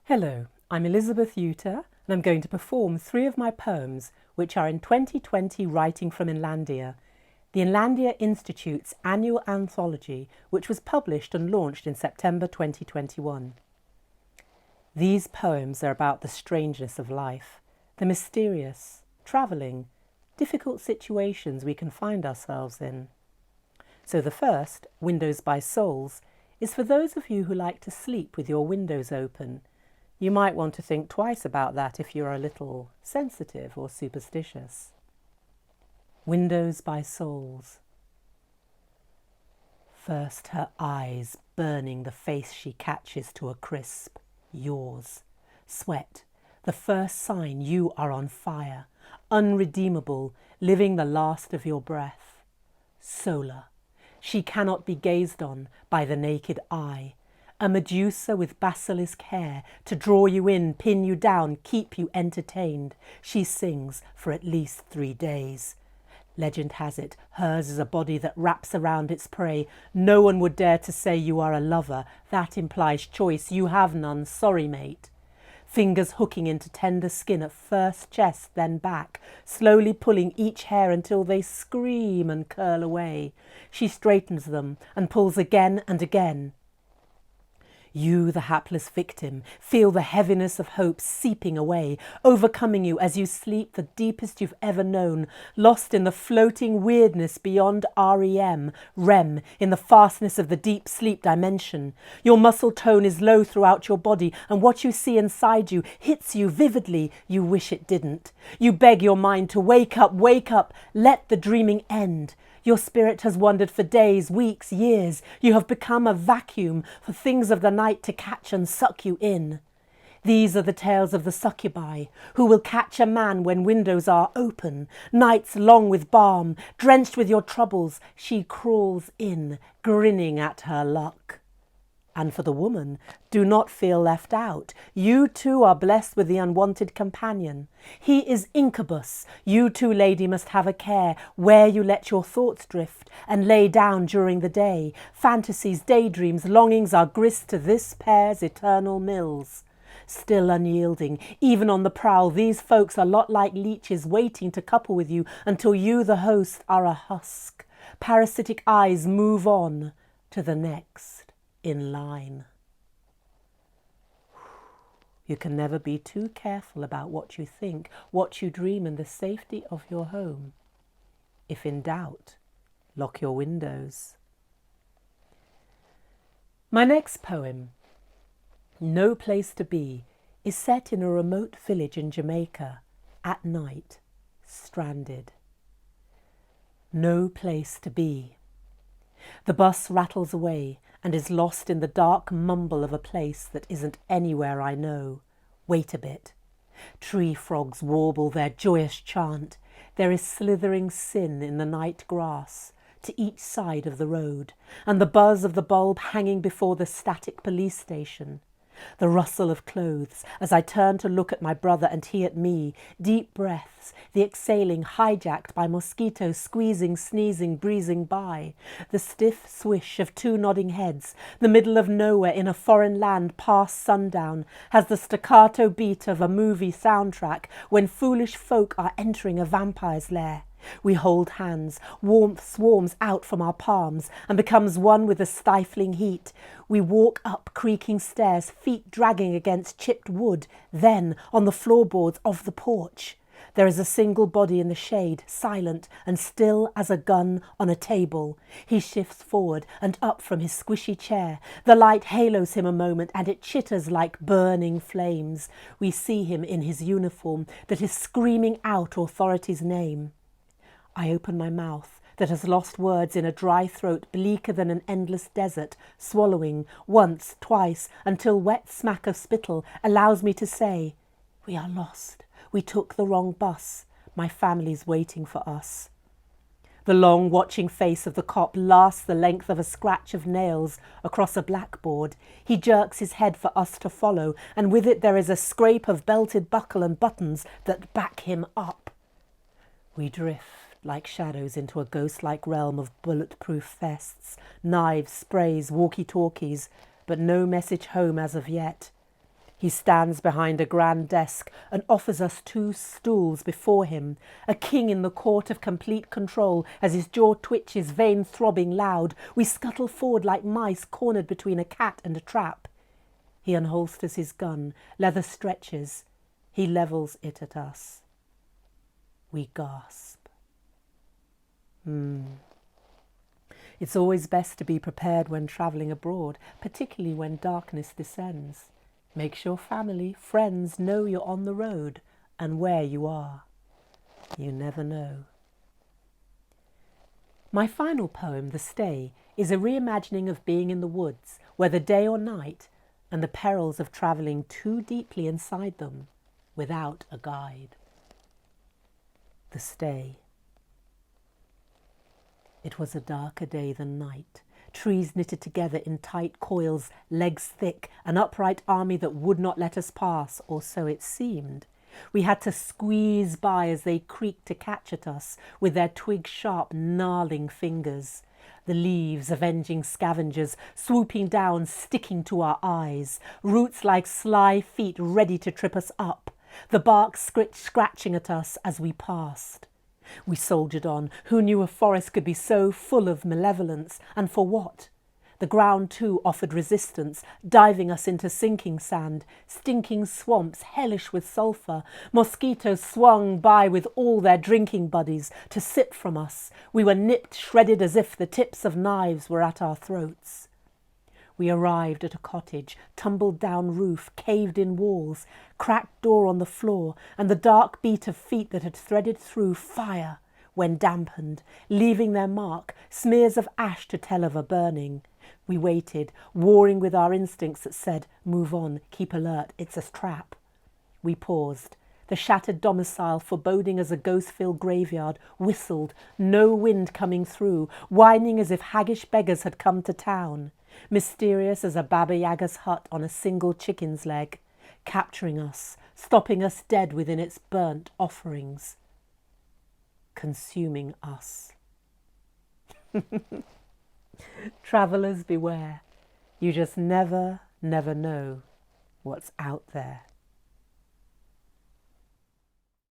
Hello, I'm Elizabeth Uter and I'm going to perform 3 of my poems which are in 2020 Writing from Inlandia, the Inlandia Institute's annual anthology which was published and launched in September 2021. These poems are about the strangeness of life, the mysterious, travelling, difficult situations we can find ourselves in. So the first, Windows by Souls, is for those of you who like to sleep with your windows open. You might want to think twice about that if you're a little sensitive or superstitious. Windows by Souls. First her eyes burning the face she catches to a crisp, yours. Sweat, the first sign you are on fire, unredeemable, living the last of your breath. Solar, she cannot be gazed on by the naked eye. A Medusa with basilisk hair to draw you in, pin you down, keep you entertained. She sings for at least 3 days. Legend has it, hers is a body that wraps around its prey. No one would dare to say you are a lover. That implies choice. You have none. Sorry, mate. Fingers hooking into tender skin at first chest, then back, slowly pulling each hair until they scream and curl away. She straightens them and pulls again and again. You, the hapless victim, feel the heaviness of hope seeping away, overcoming you as you sleep the deepest you've ever known, lost in the floating weirdness beyond REM, REM, in the fastness of the deep sleep dimension. Your muscle tone is low throughout your body, and what you see inside you hits you vividly. You wish it didn't. You beg your mind to wake up, let the dreaming end. Your spirit has wandered for days, weeks, years. You have become a vacuum for things of the night to catch and suck you in. These are the tales of the succubi, who will catch a man when windows are open, nights long with balm, drenched with your troubles. She crawls in, grinning at her luck. And for the woman, do not feel left out. You too are blessed with the unwanted companion. He is incubus. You too, lady, must have a care where you let your thoughts drift and lay down during the day. Fantasies, daydreams, longings are grist to this pair's eternal mills. Still unyielding, even on the prowl, these folks are a lot like leeches waiting to couple with you until you, the host, are a husk. Parasitic eyes move on to the next in line. You can never be too careful about what you think, what you dream in the safety of your home. If in doubt, lock your windows. My next poem, No Place to Be, is set in a remote village in Jamaica, at night, stranded. No place to be. The bus rattles away and is lost in the dark mumble of a place that isn't anywhere I know. Wait a bit. Tree frogs warble their joyous chant. There is slithering sin in the night grass to each side of the road, and the buzz of the bulb hanging before the static police station. The rustle of clothes as I turn to look at my brother and he at me, deep breaths, the exhaling hijacked by mosquitoes squeezing, sneezing, breezing by, the stiff swish of 2 nodding heads, the middle of nowhere in a foreign land past sundown, has the staccato beat of a movie soundtrack when foolish folk are entering a vampire's lair. We hold hands, warmth swarms out from our palms and becomes one with the stifling heat. We walk up creaking stairs, feet dragging against chipped wood, then on the floorboards of the porch. There is a single body in the shade, silent and still as a gun on a table. He shifts forward and up from his squishy chair. The light halos him a moment and it chitters like burning flames. We see him in his uniform that is screaming out authority's name. I open my mouth that has lost words in a dry throat bleaker than an endless desert, swallowing once, twice, until wet smack of spittle allows me to say, "We are lost. We took the wrong bus. My family's waiting for us." The long watching face of the cop lasts the length of a scratch of nails across a blackboard. He jerks his head for us to follow, and with it there is a scrape of belted buckle and buttons that back him up. We drift like shadows into a ghost-like realm of bulletproof vests, knives, sprays, walkie-talkies, but no message home as of yet. He stands behind a grand desk and offers us 2 stools before him, a king in the court of complete control. As his jaw twitches, vein throbbing loud, we scuttle forward like mice cornered between a cat and a trap. He unholsters his gun, leather stretches. He levels it at us. We gasp. It's always best to be prepared when travelling abroad, particularly when darkness descends. Make sure family, friends know you're on the road and where you are. You never know. My final poem, The Stay, is a reimagining of being in the woods, whether day or night, and the perils of travelling too deeply inside them without a guide. The Stay. It was a darker day than night. Trees knitted together in tight coils, legs thick, an upright army that would not let us pass, or so it seemed. We had to squeeze by as they creaked to catch at us with their twig-sharp, gnarling fingers. The leaves, avenging scavengers, swooping down, sticking to our eyes. Roots like sly feet ready to trip us up. The bark scratching at us as we passed. We soldiered on. Who knew a forest could be so full of malevolence? And for what? The ground, too, offered resistance, diving us into sinking sand, stinking swamps, hellish with sulphur. Mosquitoes swung by with all their drinking buddies to sip from us. We were nipped, shredded as if the tips of knives were at our throats. We arrived at a cottage, tumbled-down roof, caved-in walls, cracked door on the floor, and the dark beat of feet that had threaded through fire when dampened, leaving their mark, smears of ash to tell of a burning. We waited, warring with our instincts that said, move on, keep alert, it's a trap. We paused. The shattered domicile, foreboding as a ghost-filled graveyard, whistled, no wind coming through, whining as if haggish beggars had come to town. Mysterious as a Baba Yaga's hut on a single chicken's leg, capturing us, stopping us dead within its burnt offerings, consuming us. Travellers beware, you just never know what's out there.